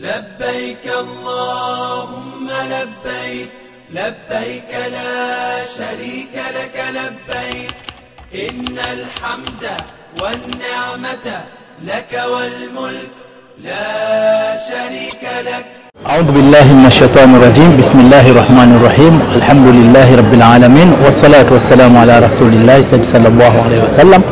لبيك اللهم لبيك لبيك لا شريك لك لبيك إن الحمد والنعمة لك والملك لا شريك لك. أعوذ بالله من الشيطان الرجيم. بسم الله الرحمن الرحيم. الحمد لله رب العالمين والصلاة والسلام على رسول الله صلى الله عليه وسلم.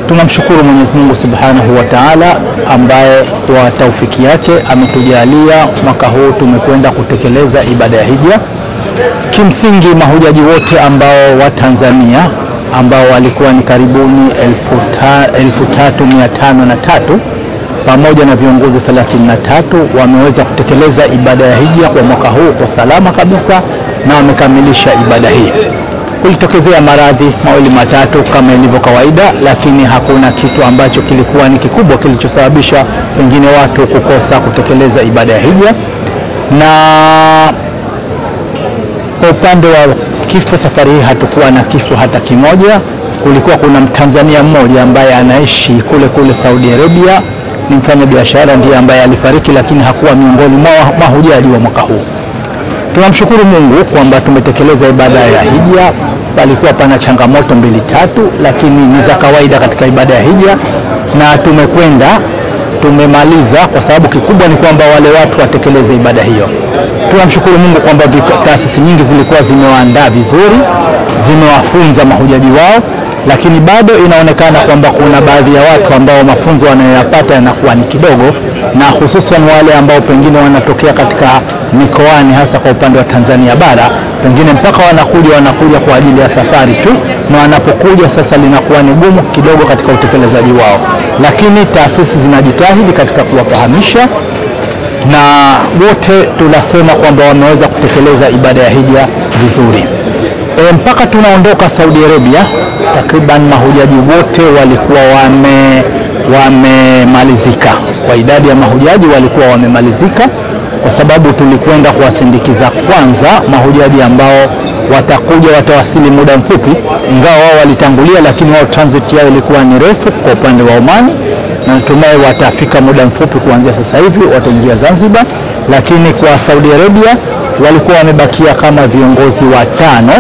Tunamshukuru Mwenyezi Mungu Subhanahu wa Ta'ala ambaye kwa taufiki yake ametujalia mwaka huu tumekwenda kutekeleza ibada ya hija. Kimsingi mahujaji wote ambao wa Tanzania ambao walikuwa ni karibuni 1353 pamoja na viongozi 33 wameweza kutekeleza ibada ya hija kwa mwaka huu kwa salama kabisa na wamekamilisha ibada hii. Kulitokezea maradhi mawili matatu kama ilivyo kawaida, lakini hakuna kitu ambacho kilikuwa ni kikubwa kilichosababisha pengine watu kukosa kutekeleza ibada ya hija. Na kwa upande wa kifo, safari hii hatukuwa na kifo hata kimoja. Kulikuwa kuna Mtanzania mmoja ambaye anaishi kule Saudi Arabia, ni mfanya biashara, ndiye ambaye alifariki, lakini hakuwa miongoni mwa mahujaji wa mwaka huu. Tunamshukuru Mungu kwamba tumetekeleza ibada ya hija. Palikuwa pana changamoto mbili tatu, lakini ni za kawaida katika ibada ya hija, na tumemaliza kwa sababu kikubwa ni kwamba wale watu watekeleze ibada hiyo. Tunamshukuru Mungu kwamba taasisi nyingi zilikuwa zimewaandaa vizuri, zimewafunza mahujaji wao, lakini bado inaonekana kwamba kuna baadhi ya watu ambao mafunzo wanayoyapata yanakuwa ni kidogo, na hususan wale ambao pengine wanatokea katika mikoani, hasa kwa upande wa Tanzania bara, pengine mpaka wanakuja kwa ajili ya safari tu, na wanapokuja sasa linakuwa ni gumu kidogo katika utekelezaji wao, lakini taasisi zinajitahidi katika kuwafahamisha, na wote tunasema kwamba wameweza kutekeleza ibada ya hija vizuri. Mpaka tunaondoka Saudi Arabia, takriban mahujaji wote walikuwa wamemalizika. Kwa idadi ya mahujaji walikuwa wamemalizika, kwa sababu tulikwenda kuwasindikiza kwanza mahujaji ambao watawasili muda mfupi, ingawa wao walitangulia, lakini wao transit yao ilikuwa ni refu kwa upande wa Omani, na natumai watafika muda mfupi kuanzia sasa hivi wataingia Zanzibar. Lakini kwa Saudi Arabia walikuwa wamebakia kama viongozi watano.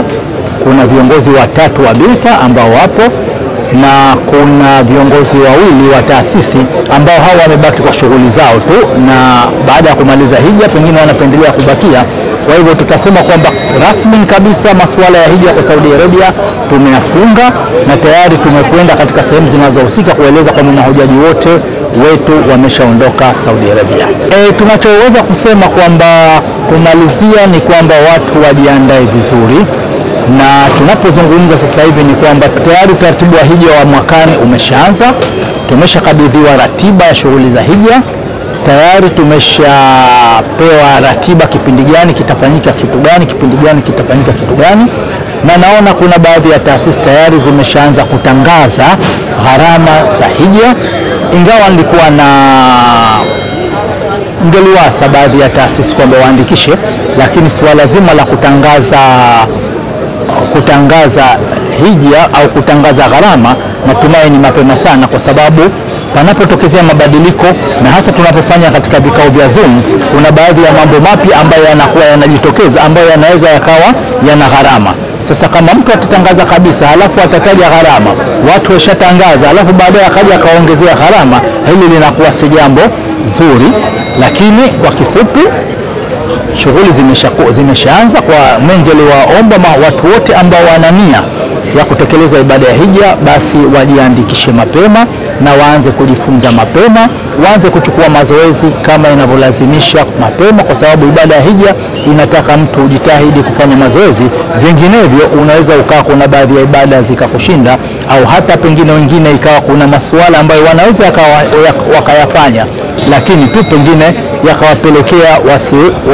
Kuna viongozi watatu wa Bilfa ambao wapo, na kuna viongozi wawili wa taasisi ambao hao wamebaki kwa shughuli zao tu, na baada ya kumaliza hija pengine wanapendelea kubakia. Kwa hivyo tutasema kwamba rasmi kabisa masuala ya hija kwa Saudi Arabia tumeyafunga, na tayari tumekwenda katika sehemu zinazohusika kueleza kwamba mahujaji wote wetu wameshaondoka Saudi Arabia. Tunachoweza kusema kwamba kumalizia ni kwamba watu wajiandae vizuri, na tunapozungumza sasa hivi ni kwamba tayari utaratibu wa hija wa mwakani umeshaanza. Tumeshakabidhiwa ratiba ya shughuli za hija, tayari tumeshapewa ratiba kipindi gani kitafanyika kitu gani, kipindi gani kitafanyika kitu gani, na naona kuna baadhi ya taasisi tayari zimeshaanza kutangaza gharama za hija, ingawa nilikuwa ngeliwasa baadhi ya taasisi kwamba waandikishe, lakini suala zima la kutangaza hija au kutangaza gharama natumai ni mapema sana, kwa sababu panapotokezea mabadiliko, na hasa tunapofanya katika vikao vya Zoom, kuna baadhi ya mambo mapya ambayo yanakuwa yanajitokeza ambayo yanaweza yakawa yana gharama. Sasa kama mtu atatangaza kabisa halafu atataja gharama, watu washatangaza halafu baadaye akaja akaongezea gharama, hili linakuwa si jambo zuri. Lakini kwa kifupi, shughuli zimeshaanza. Kwa mengeli waomba watu wote ambao wana nia ya kutekeleza ibada ya hija basi wajiandikishe mapema na waanze kujifunza mapema, waanze kuchukua mazoezi kama inavyolazimisha mapema, kwa sababu ibada ya hija inataka mtu ujitahidi kufanya mazoezi. Vinginevyo unaweza ukawa kuna baadhi ya ibada zikakushinda, au hata pengine wengine ikawa kuna masuala ambayo wanaweza wakayafanya, lakini tu pengine yakawapelekea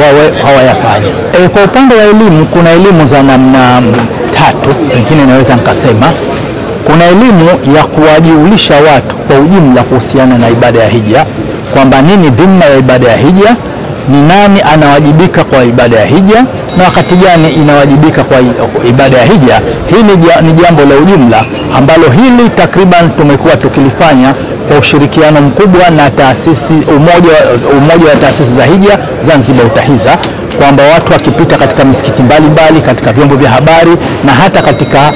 wawe hawayafanya. Kwa upande wa elimu, kuna elimu za namna tatu pengine naweza nikasema. Kuna elimu ya kuwajulisha watu kwa ujumla kuhusiana na ibada ya hija, kwamba nini dhima ya ibada ya hija, ni nani anawajibika kwa ibada ya hija, na wakati gani inawajibika kwa ibada ya hija. Hili ni jambo la ujumla ambalo hili takriban tumekuwa tukilifanya kwa ushirikiano mkubwa na taasisi umoja wa taasisi za hija Zanzibar UTAHIZA, kwamba watu wakipita katika misikiti mbalimbali, katika vyombo vya habari na hata katika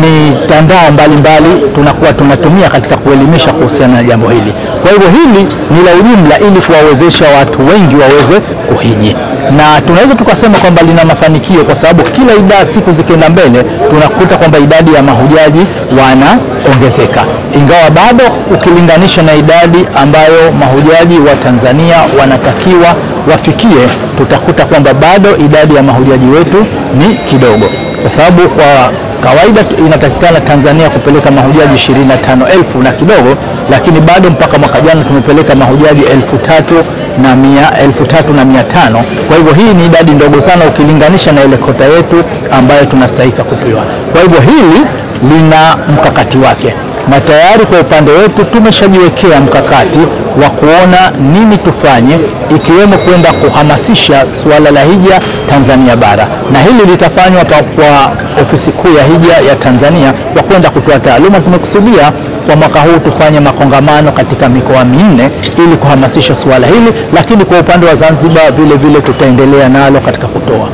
mitandao mbalimbali tunakuwa tunatumia katika kuelimisha kuhusiana na jambo hili. Kwa hivyo hili ni la ujumla ili kuwawezesha watu wengi waweze kuhiji, na tunaweza tukasema kwamba lina mafanikio kwa sababu kila idadi siku zikienda mbele tunakuta kwamba idadi ya mahujaji wanaongezeka, ingawa bado ukilinganisha na idadi ambayo mahujaji wa Tanzania wanatakiwa wafikie, tutakuta kwamba bado idadi ya mahujaji wetu ni kidogo, kwa sababu kwa kawaida inatakikana Tanzania kupeleka mahujaji 25,000 na kidogo, lakini bado mpaka mwaka jana tumepeleka mahujaji 3,500. Kwa hivyo hii ni idadi ndogo sana ukilinganisha na ile kota yetu ambayo tunastahili kupewa. Kwa hivyo hili lina mkakati wake, na tayari kwa upande wetu tumeshajiwekea mkakati wa kuona nini tufanye, ikiwemo kwenda kuhamasisha suala la hija Tanzania bara, na hili litafanywa kwa ofisi kuu ya hija ya Tanzania kwa kwenda kutoa taaluma. Tumekusudia kwa mwaka huu tufanye makongamano katika mikoa minne ili kuhamasisha suala hili, lakini kwa upande wa Zanzibar vile vile tutaendelea nalo katika kutoa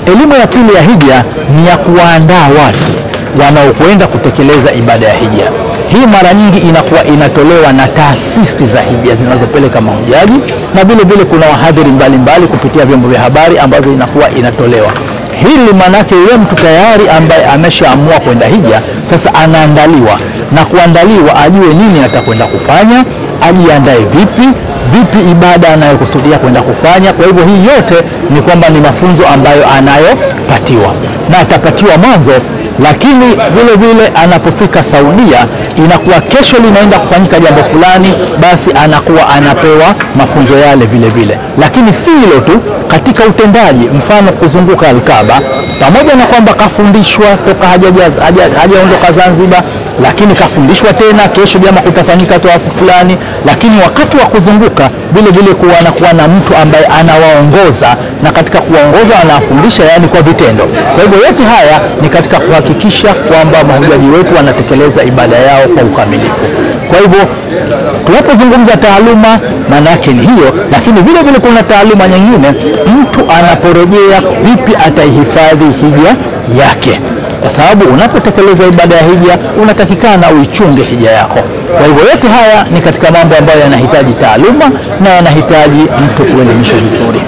elimu. Ya pili ya hija ni ya kuwaandaa watu wanaokwenda kutekeleza ibada ya hija. Hii mara nyingi inakuwa inatolewa na taasisi za hija zinazopeleka mahujaji, na vile vile kuna wahadhiri mbalimbali kupitia vyombo vya habari ambazo inakuwa inatolewa. Hili manake yule mtu tayari ambaye ameshaamua kwenda hija sasa anaandaliwa, na kuandaliwa ajue nini atakwenda kufanya, ajiandae vipi ibada anayokusudia kwenda kufanya. Kwa hivyo hii yote ni kwamba ni mafunzo ambayo anayopatiwa na atapatiwa mwanzo, lakini vile vile anapofika Saudia inakuwa kesho linaenda kufanyika jambo fulani, basi anakuwa anapewa mafunzo yale vile vile. Lakini si hilo tu, katika utendaji, mfano kuzunguka Al-Kaaba, pamoja na kwamba kafundishwa toka hajaondoka Zanzibar, lakini kafundishwa tena kesho jamaa kutafanyika tawafu fulani, lakini wakati wa kuzunguka vile vile kuwa na mtu ambaye anawaongoza, na katika kuwaongoza anafundisha yani kwa vitendo. Kwa hivyo yote haya ni katika kuhakikisha kwamba mahujaji wetu wanatekeleza ibada yao kwa ukamilifu. Kwa hivyo tunapozungumza taaluma maana yake ni hiyo, lakini vile vile kuna taaluma nyingine, mtu anaporejea vipi ataihifadhi hija yake, kwa sababu unapotekeleza ibada ya hija unatakikana uichunge hija yako. Kwa hivyo yote haya ni katika mambo ambayo yanahitaji taaluma na yanahitaji mtu kuelimishwa vizuri.